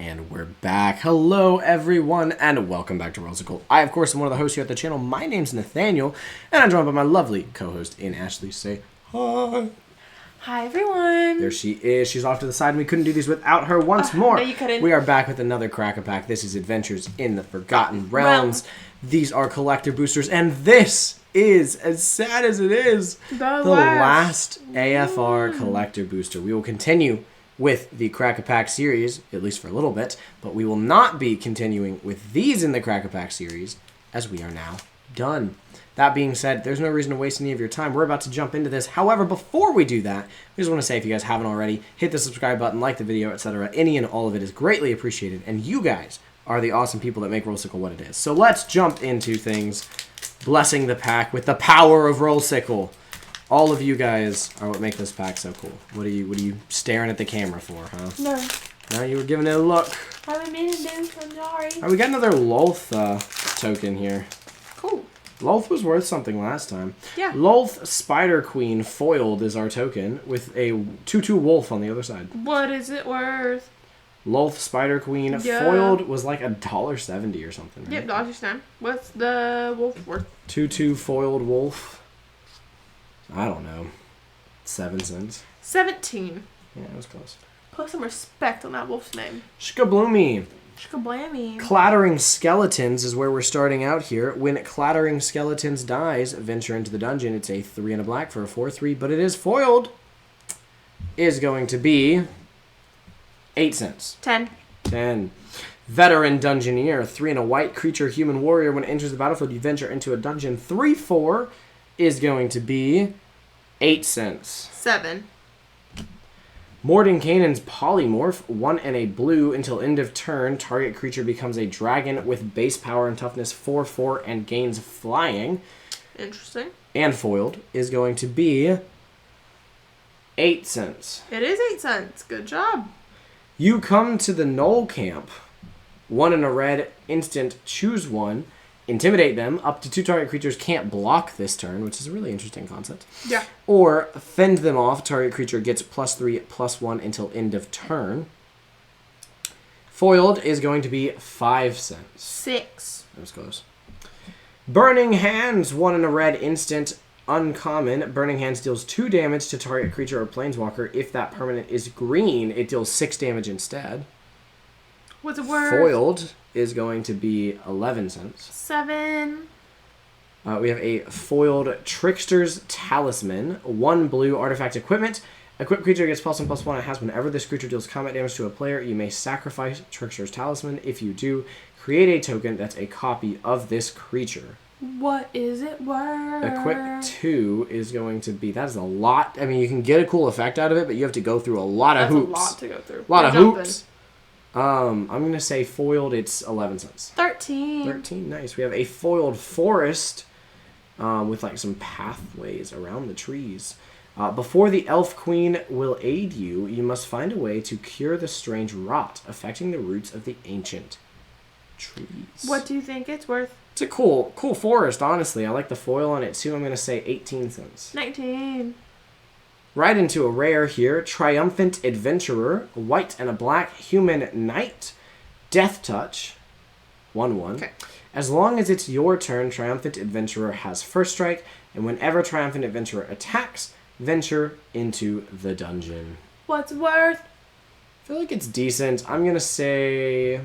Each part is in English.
And we're back. Hello, everyone, and welcome back to Worldsicle. I, of course, am one of the hosts here at the channel. My name's Nathaniel, and I'm joined by my lovely co-host in Ashley. Say hi. Hi, everyone. There she is. She's off to the side, and we couldn't do these without her once more. No, you couldn't. We are back with another Crack-a-Pack. This is Adventures in the Forgotten Realms. These are collector boosters, and this is, as sad as it is, the last AFR collector booster. We will continue with the Crack-a-Pack series, at least for a little bit, but we will not be continuing with these in the Crack-a-Pack series, as we are now done. That being said, there's no reason to waste any of your time. We're about to jump into this. However, before we do that, I just want to say, if you guys haven't already, hit the subscribe button, like the video, etc. Any and all of it is greatly appreciated, and you guys are the awesome people that make Worldsicle what it is. So let's jump into things, blessing the pack with the power of Worldsicle. All of you guys are what make this pack so cool. What are you staring at the camera for, huh? No. No, you were giving it a look. I didn't mean to do. I'm sorry. All right, we got another Lolth token here. Cool. Lolth was worth something last time. Yeah. Lolth Spider Queen foiled is our token with a 2/2 wolf on the other side. What is it worth? Lolth Spider Queen foiled was like $1.70 or something. Right? Yep, $1.69. What's the wolf worth? 2/2 foiled wolf. I don't know. 7 cents. 17. Yeah, it was close. Put some respect on that wolf's name. Shkabloomy. Shkablammy. Clattering Skeletons is where we're starting out here. When Clattering Skeletons dies, venture into the dungeon. It's a 3 and a black for a 4/3, but it is foiled. Is going to be 8 cents. 10. 10. Veteran Dungeoneer, 3 and a white creature, human warrior. When it enters the battlefield, you venture into a dungeon. 3/4 is going to be 8 cents. 7. Mordenkainen's Polymorph, 1 and a blue until end of turn. Target creature becomes a dragon with base power and toughness 4/4 and gains flying. Interesting. And foiled is going to be 8 cents. It is 8 cents. Good job. You come to the Knoll Camp. 1 and a red, instant, choose 1. Intimidate them. Up to 2 target creatures can't block this turn, which is a really interesting concept. Yeah. Or fend them off. Target creature gets +3/+1 until end of turn. Foiled is going to be 5 cents. 6. That was close. Burning Hands, 1 and a red, instant, uncommon. Burning Hands deals 2 damage to target creature or planeswalker. If that permanent is green, it deals 6 damage instead. What's it worth? Foiled is going to be 11 cents. 7. We have a foiled Trickster's Talisman. 1 blue artifact equipment. Equipped creature gets +1/+1. It has whenever this creature deals combat damage to a player, you may sacrifice Trickster's Talisman. If you do, create a token that's a copy of this creature. What is it worth? Equip 2 is going to be... That is a lot. I mean, you can get a cool effect out of it, but you have to go through a lot of hoops. That's a lot to go through. A lot of hoops. I'm going to say foiled, it's 11 cents. 13. 13, nice. We have a foiled forest with like some pathways around the trees. Before the Elf Queen will aid you, you must find a way to cure the strange rot affecting the roots of the ancient trees. What do you think it's worth? It's a cool forest, honestly. I like the foil on it too. I'm going to say 18 cents. 19. Right into a rare here. Triumphant Adventurer. A white and a black human knight. Death Touch. 1/1. Okay. As long as it's your turn, Triumphant Adventurer has first strike. And whenever Triumphant Adventurer attacks, venture into the dungeon. What's it worth? I feel like it's decent. I'm going to say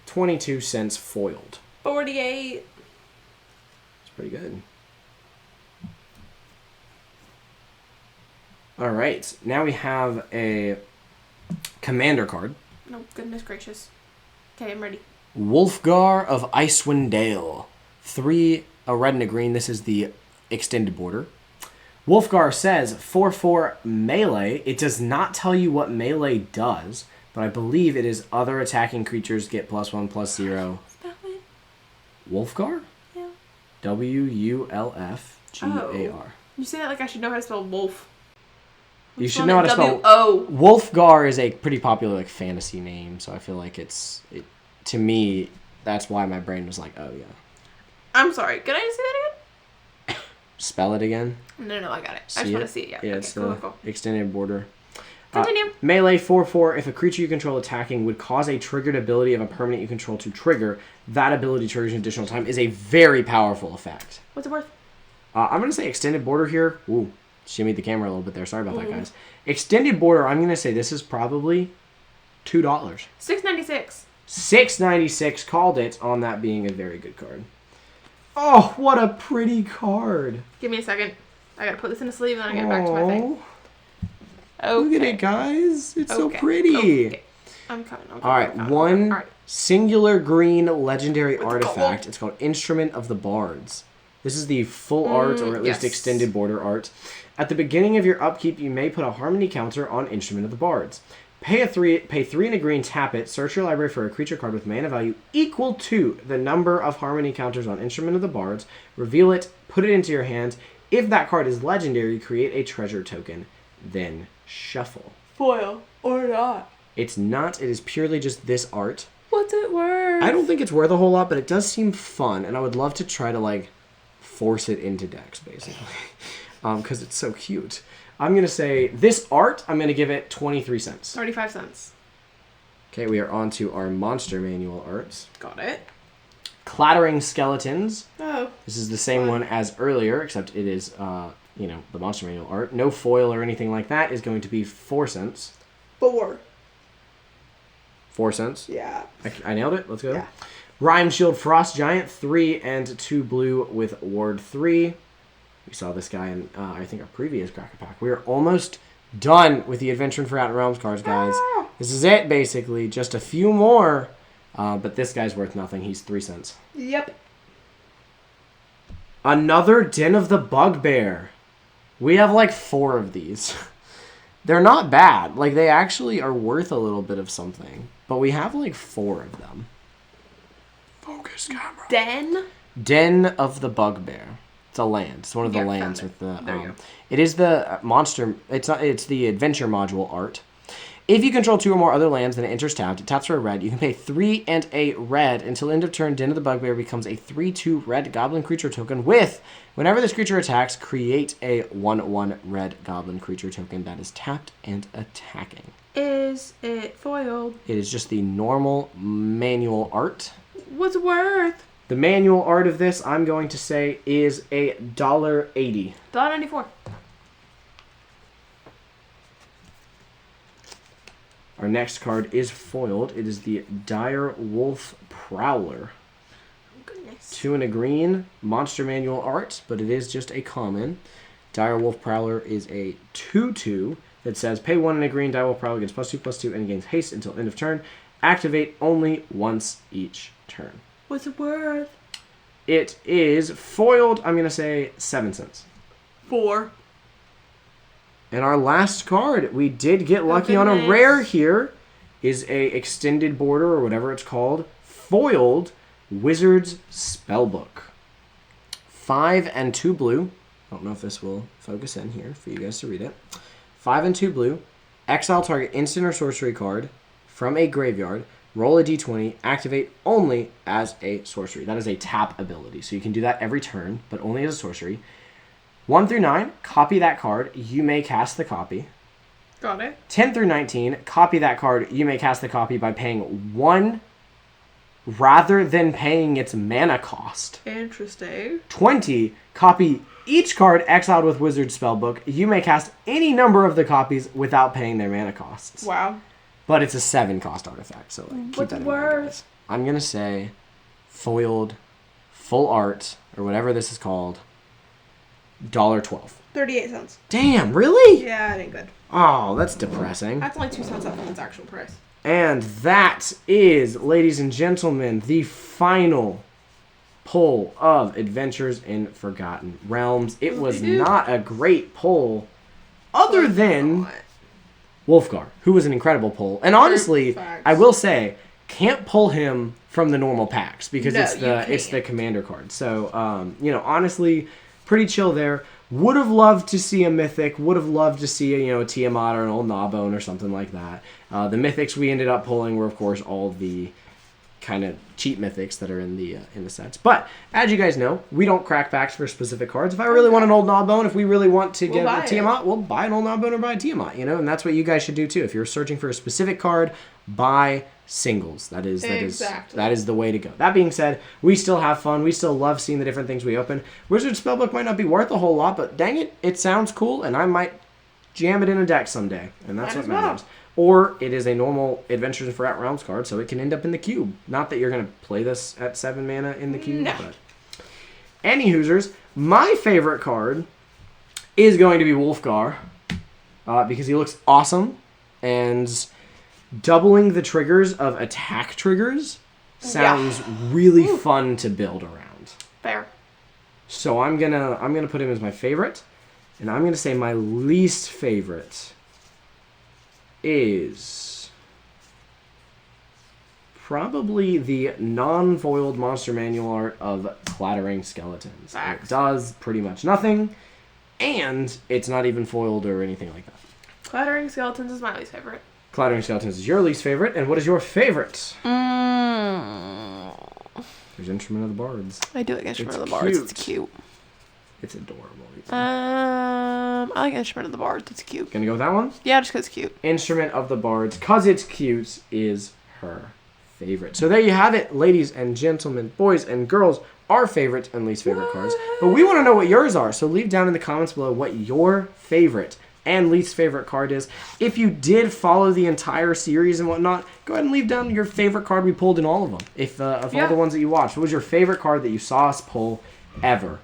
22 cents foiled. 48. It's pretty good. Alright, now we have a commander card. No, goodness gracious. Okay, I'm ready. Wolfgar of Icewind Dale. 3, a red and a green. This is the extended border. Wolfgar says 4/4 melee. It does not tell you what melee does, but I believe it is other attacking creatures get +1/+0. Spell it. Wolfgar? Yeah. WULFGAR. You say that like I should know how to spell wolf. You should know how to spell... W-O. Wolfgar is a pretty popular like fantasy name, so I feel like to me, that's why my brain was like, oh yeah. I'm sorry. Can I just say that again? Spell it again. No, I got it. I just want to see it. Yeah, Yeah, okay, it's the cool. extended border. Continue. Melee 4/4. If a creature you control attacking would cause a triggered ability of a permanent you control to trigger, that ability triggers an additional time, is a very powerful effect. What's it worth? I'm going to say extended border here. Ooh, shimmied the camera a little bit there. Sorry about that, guys. Extended border, I'm going to say this is probably $2. $6.96. $6.96. Called it on that being a very good card. Oh, what a pretty card. Give me a second. I gotta put this in a sleeve and then I get back to my thing. Okay. Look at it, guys. It's so pretty. Okay. I'm coming. All right, one singular green legendary artifact. It's called Instrument of the Bards. This is the full art, or at least extended border art. At the beginning of your upkeep, you may put a harmony counter on Instrument of the Bards. Pay 3 and a green, tap it, search your library for a creature card with mana value equal to the number of harmony counters on Instrument of the Bards, reveal it, put it into your hand. If that card is legendary, create a treasure token, then shuffle. Foil or not. It's not, it is purely just this art. What's it worth? I don't think it's worth a whole lot, but it does seem fun, and I would love to try to, like, force it into decks, basically. Because it's so cute. I'm going to say, this art, I'm going to give it 23 cents. 35 cents. Okay, we are on to our monster manual arts. Got it. Clattering Skeletons. Oh. This is the same one as earlier, except it is, the monster manual art. No foil or anything like that is going to be 4 cents. 4. 4 cents? Yeah. I nailed it. Let's go. Yeah. Rhyme Shield Frost Giant, 3 and 2 blue with Ward 3. We saw this guy in, I think, our previous Cracker Pack. We are almost done with the Adventure in Forgotten Realms cards, guys. This is it, basically. Just a few more. But this guy's worth nothing. He's 3 cents. Yep. Another Den of the Bugbear. We have like 4 of these. They're not bad. Like, they actually are worth a little bit of something. But we have like 4 of them. Focus camera. Den of the Bugbear. It's a land. It's one of the lands with the. There you go. It is the monster. It's not. It's the adventure module art. If you control 2 or more other lands, then it enters tapped. It taps for a red. You can pay 3 and a red until end of turn. Den of the Bugbear becomes a 3/2 red goblin creature token with, whenever this creature attacks, create a 1/1 red goblin creature token that is tapped and attacking. Is it foiled? It is just the normal manual art. What's it worth? The manual art of this, I'm going to say, is $1.80. $1.94. Our next card is foiled. It is the Dire Wolf Prowler. Oh, goodness. 2 and a green, monster manual art, but it is just a common. Dire Wolf Prowler is a 2/2 that says, pay 1 and a green, Dire Wolf Prowler gets +2/+2 and gains haste until end of turn. Activate only once each turn. What's it worth? It is foiled, I'm going to say 7 cents. 4. And our last card, we did get lucky on a rare here, is a extended border, or whatever it's called, foiled Wizard's Spellbook. 5 and 2 blue. I don't know if this will focus in here for you guys to read it. 5 and 2 blue. Exile target instant or sorcery card from a graveyard. Roll a d20, activate only as a sorcery. That is a tap ability. So you can do that every turn, but only as a sorcery. 1 through 9, copy that card. You may cast the copy. Got it. 10 through 19, copy that card. You may cast the copy by paying 1 rather than paying its mana cost. Interesting. 20, copy each card exiled with Wizard Spellbook. You may cast any number of the copies without paying their mana costs. Wow. But it's a 7 cost artifact, so like, keep What's that in it mind, worth? guys. I'm going to say foiled, full art, or whatever this is called, $1.12. 38 cents. Damn, really? Yeah, it ain't good. Oh, that's depressing. That's only 2 cents up from its actual price. And that is, ladies and gentlemen, the final pull of Adventures in Forgotten Realms. It was not a great pull, other than Wolfgar, who was an incredible pull. And honestly, I will say, can't pull him from the normal packs because it's the commander card. So, honestly, pretty chill there. Would have loved to see a Mythic. Would have loved to see a Tiamat or an old Gnawbone or something like that. The Mythics we ended up pulling were, of course, all the kind of cheap mythics that are in the sets. But as you guys know, we don't crack packs for specific cards. If I really want an old Gnawbone, if we really want to get a Tiamat, we'll buy an old Gnawbone or buy a Tiamat, you know, and that's what you guys should do too. If you're searching for a specific card, buy singles. That is the way to go. That being said, we still have fun. We still love seeing the different things we open. Wizard Spellbook might not be worth a whole lot, but dang it, it sounds cool, and I might jam it in a deck someday, and that's what matters. Or it is a normal Adventures in Forgotten Realms card, so it can end up in the cube. Not that you're going to play this at 7 mana in the cube, but... Any Hoosers, my favorite card is going to be Wolfgar, because he looks awesome, and doubling the triggers of attack triggers sounds really fun to build around. Fair. So I'm gonna put him as my favorite, and I'm gonna say my least favorite is probably the non-foiled monster manual art of Clattering Skeletons. Facts. It does pretty much nothing, and it's not even foiled or anything like that. Clattering Skeletons is my least favorite. Clattering Skeletons is your least favorite, and what is your favorite? There's Instrument of the Bards. I do like Instrument of the Bards. It's cute. It's adorable. I like Instrument of the Bards. It's cute. Gonna go with that one? Yeah, just because it's cute. Instrument of the Bards, cause it's cute, is her favorite. So there you have it, ladies and gentlemen, boys and girls, our favorite and least favorite cards. But we want to know what yours are, so leave down in the comments below what your favorite and least favorite card is. If you did follow the entire series and whatnot, go ahead and leave down your favorite card we pulled in all of them. If of all the ones that you watched, what was your favorite card that you saw us pull ever?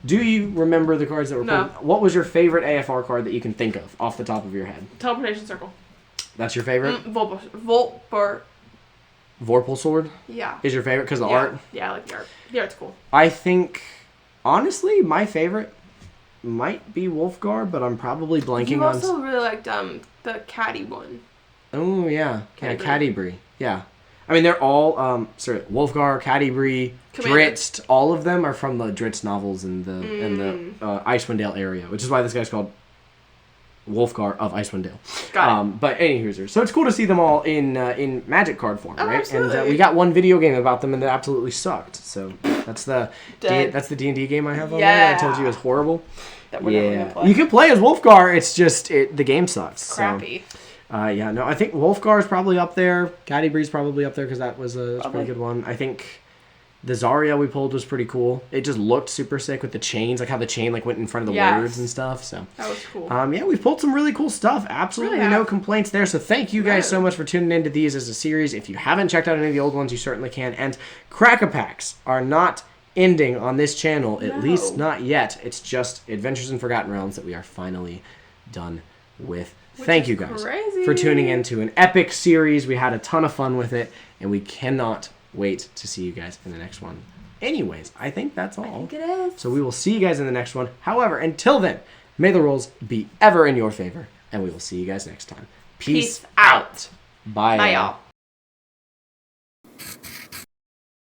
Do you remember the cards that were pulled? What was your favorite AFR card that you can think of off the top of your head? Teleportation Circle. That's your favorite? Vorpal Sword? Yeah. Is your favorite because of the art? Yeah, I like the art. The art's cool. I think, honestly, my favorite might be Wolfgar, but I'm probably blanking on... You also really liked the Caddy one. Oh, yeah. Cadibri. Yeah. I mean, they're all, Wolfgar, Cadibri, Dritz, all of them are from the Dritz novels in the Icewind Dale area, which is why this guy's called Wolfgar of Icewind Dale. Got it. But anywho, so it's cool to see them all in Magic card form, right? Absolutely. And we got one video game about them, and it absolutely sucked. So that's the D&D game I have on there. I told you it was horrible. That we're never gonna play. You can play as Wolfgar. It's just the game sucks. Crappy. So. I think Wolfgar is probably up there. Cadibri's probably up there because that was a pretty good one. I think the Zarya we pulled was pretty cool. It just looked super sick with the chains, like how the chain went in front of the words and stuff. So that was cool. We've pulled some really cool stuff. Absolutely no complaints there. So thank you guys so much for tuning into these as a series. If you haven't checked out any of the old ones, you certainly can. And Crack-a-Packs are not ending on this channel, at least not yet. It's just Adventures in Forgotten Realms that we are finally done with. Thank you guys for tuning into an epic series. We had a ton of fun with it, and we cannot wait to see you guys in the next one. Anyways, I think that's all. I think it is. So we will see you guys in the next one. However, until then, may the rolls be ever in your favor, and we will see you guys next time. Peace out. Bye, y'all.